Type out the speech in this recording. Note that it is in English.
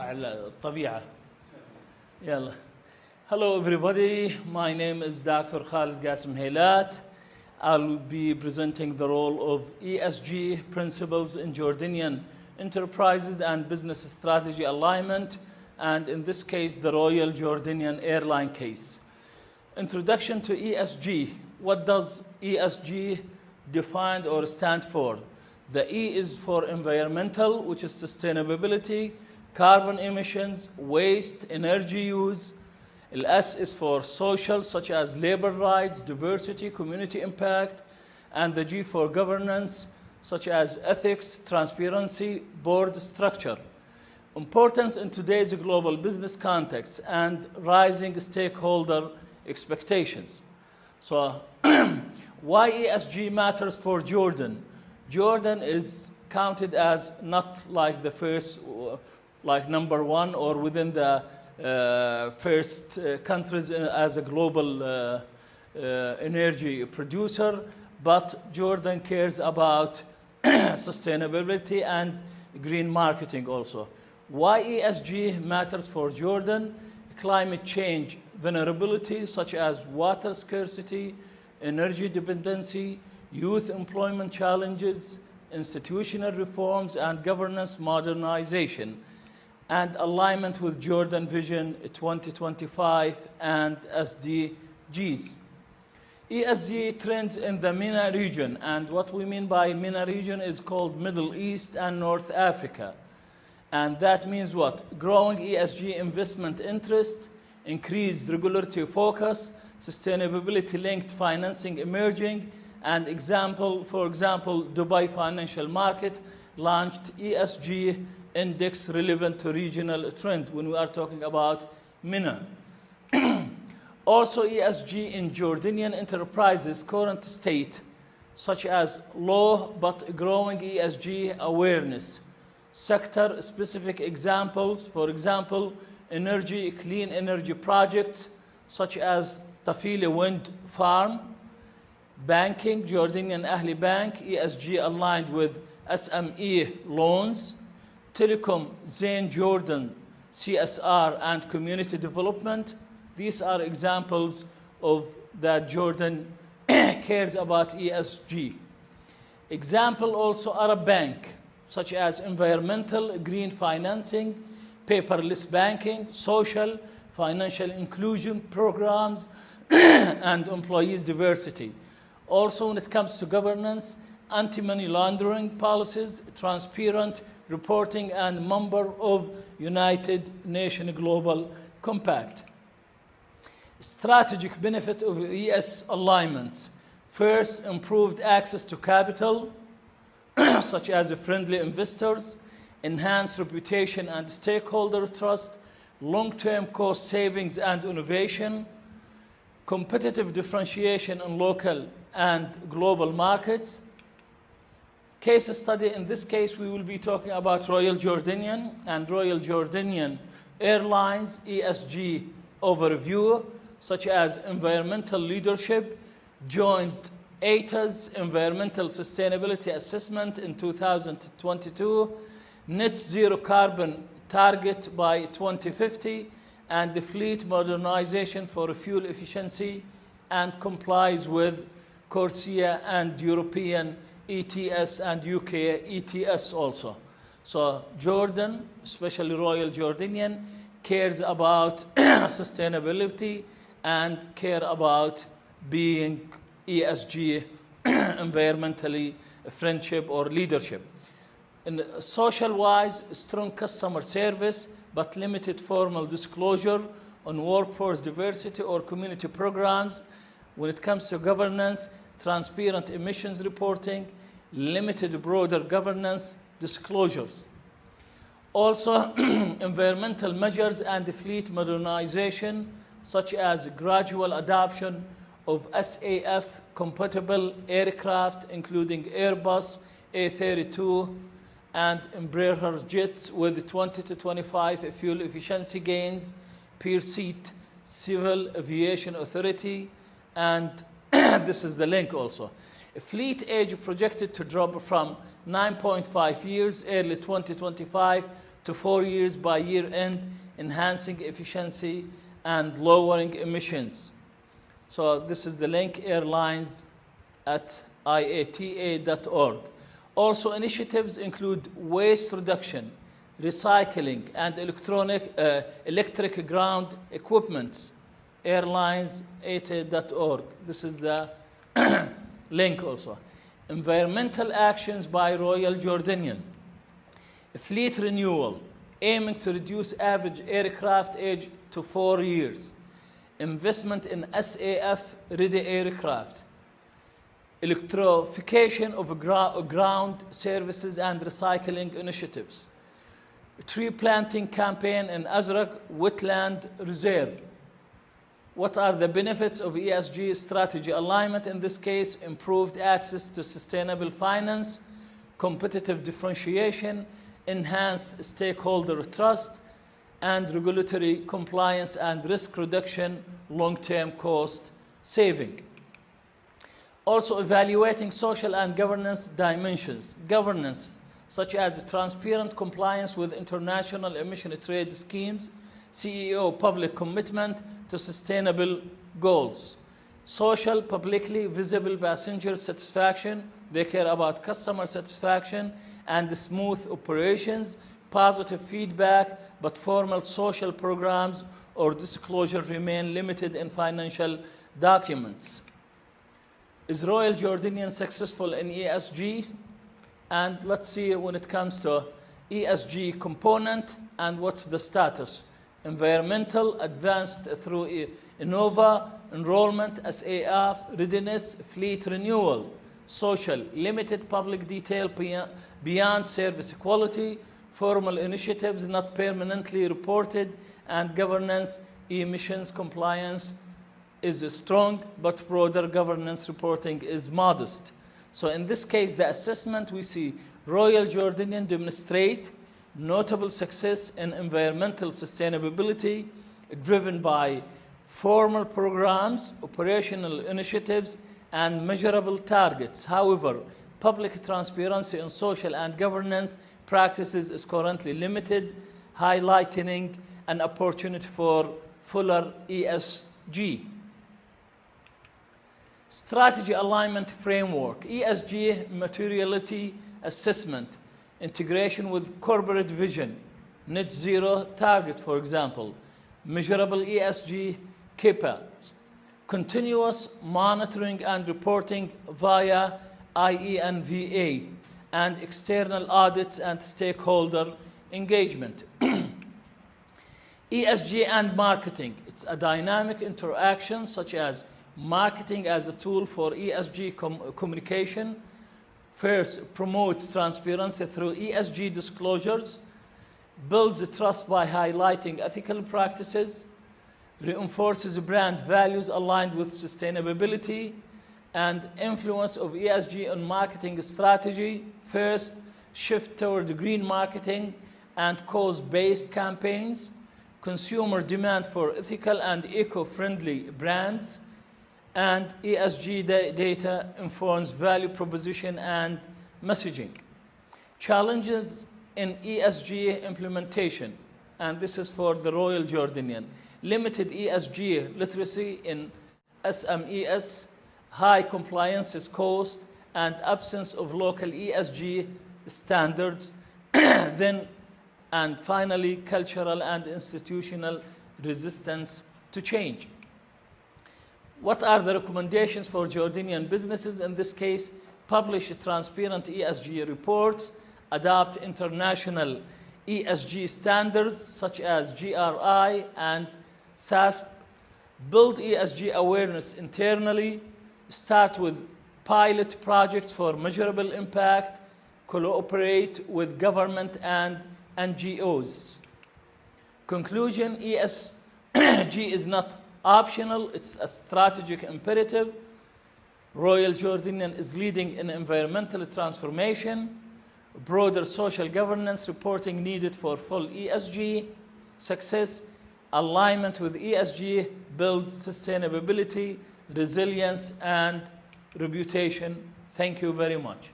واقع الطبيعة. يلا. Hello everybody, my name is Dr. Khalid Qasim Heilat. I'll be presenting the role of ESG principles in Jordanian enterprises and business strategy alignment, and in this case, the Royal Jordanian airline case. Introduction to ESG. What does ESG define or stand for? The E is for environmental, which is sustainability, carbon emissions, waste, energy use. The S is for social, such as labor rights, diversity, community impact. And the G for governance, such as ethics, transparency, board structure. Importance in today's global business context and rising stakeholder expectations. So why ESG matters for Jordan? Jordan is counted as not like the first, like number one or within the first countries as a global energy producer, but Jordan cares about sustainability and green marketing also. Why ESG matters for Jordan? Climate change vulnerability such as water scarcity, energy dependency, youth employment challenges, institutional reforms, and governance modernization, and alignment with Jordan Vision 2025 and SDGs. ESG trends in the MENA region, and what we mean by MENA region is called Middle East and North Africa. And that means what? Growing ESG investment interest, increased regulatory focus, sustainability-linked financing emerging, and for example, Dubai Financial Market launched ESG index relevant to regional trend when we are talking about MENA. Also, ESG in Jordanian enterprises current state, such as low but growing ESG awareness. Sector-specific examples, for example, clean energy projects, such as Tafila Wind Farm. Banking, Jordanian Ahli Bank, ESG aligned with SME loans. Telecom, Zain Jordan, CSR and community development. These are examples of that Jordan cares about ESG. Example also Arab Bank, such as environmental, green financing, paperless banking, social, financial inclusion programs, and employees diversity. Also, when it comes to governance, anti-money laundering policies, transparent reporting, and member of United Nations Global Compact. Strategic benefit of ES alignment. First, improved access to capital, such as friendly investors, enhanced reputation and stakeholder trust, long-term cost savings and innovation, competitive differentiation in local and global markets. Case study, in this case, we will be talking about Royal Jordanian and Royal Jordanian Airlines ESG overview, such as environmental leadership, joint ATA's environmental sustainability assessment in 2022, net zero carbon target by 2050, and the fleet modernization for fuel efficiency and complies with CORSIA and European ETS and UK ETS also. So Jordan, especially Royal Jordanian, cares about sustainability and care about being ESG, environmentally friendship or leadership. In social-wise, strong customer service, but limited formal disclosure on workforce diversity or community programs. When it comes to governance, transparent emissions reporting, limited broader governance disclosures. Also, environmental measures and fleet modernization, such as gradual adoption of SAF-compatible aircraft, including Airbus A320 and Embraer jets with 20 to 25 fuel efficiency gains per seat, Civil Aviation Authority, and this is the link also. Fleet age projected to drop from 9.5 years early 2025 to 4 years by year end, enhancing efficiency and lowering emissions. So this is the link, airlines at iata.org. Also, initiatives include waste reduction, recycling, and electric ground equipment, airlines.ata.org. This is the link also. Environmental actions by Royal Jordanian. Fleet renewal, aiming to reduce average aircraft age to 4 years. Investment in SAF-ready aircraft. Electrification of ground services and recycling initiatives. Tree planting campaign in Azraq Wetland Reserve. What are the benefits of ESG strategy alignment? In this case, improved access to sustainable finance, competitive differentiation, enhanced stakeholder trust, and regulatory compliance and risk reduction, long-term cost saving. Also evaluating social and governance dimensions. Governance, such as transparent compliance with international emission trade schemes, CEO public commitment to sustainable goals. Social, publicly visible passenger satisfaction. They care about customer satisfaction and smooth operations. Positive feedback, but formal social programs or disclosure remain limited in financial documents. Is Royal Jordanian successful in ESG? And let's see when it comes to ESG component and what's the status. Environmental, advanced through Innova, enrollment, SAF, readiness, fleet renewal. Social, limited public detail beyond service quality, formal initiatives not permanently reported, and governance, emissions compliance is strong, but broader governance reporting is modest. So in this case, the assessment we see Royal Jordanian demonstrate notable success in environmental sustainability driven by formal programs, operational initiatives, and measurable targets. However, public transparency on social and governance practices is currently limited, highlighting an opportunity for fuller ESG. Strategy alignment framework, ESG materiality assessment, integration with corporate vision, net zero target, for example, measurable ESG KPIs, continuous monitoring and reporting via IENVA, and external audits and stakeholder engagement. ESG and marketing, it's a dynamic interaction such as marketing as a tool for ESG communication. First, promotes transparency through ESG disclosures, builds trust by highlighting ethical practices, reinforces brand values aligned with sustainability, and influence of ESG on marketing strategy. First, shift toward green marketing and cause-based campaigns, consumer demand for ethical and eco-friendly brands, and ESG data informs value proposition and messaging. Challenges in ESG implementation, and this is for the Royal Jordanian. Limited ESG literacy in SMEs, high compliance cost, and absence of local ESG standards. And finally, cultural and institutional resistance to change. What are the recommendations for Jordanian businesses? In this case, publish transparent ESG reports, adopt international ESG standards such as GRI and SASP, build ESG awareness internally, start with pilot projects for measurable impact, cooperate with government and NGOs. Conclusion, ESG is not optional, it's a strategic imperative. Royal Jordanian is leading in environmental transformation, broader social governance reporting needed for full ESG success, alignment with ESG builds sustainability, resilience, and reputation. Thank you very much.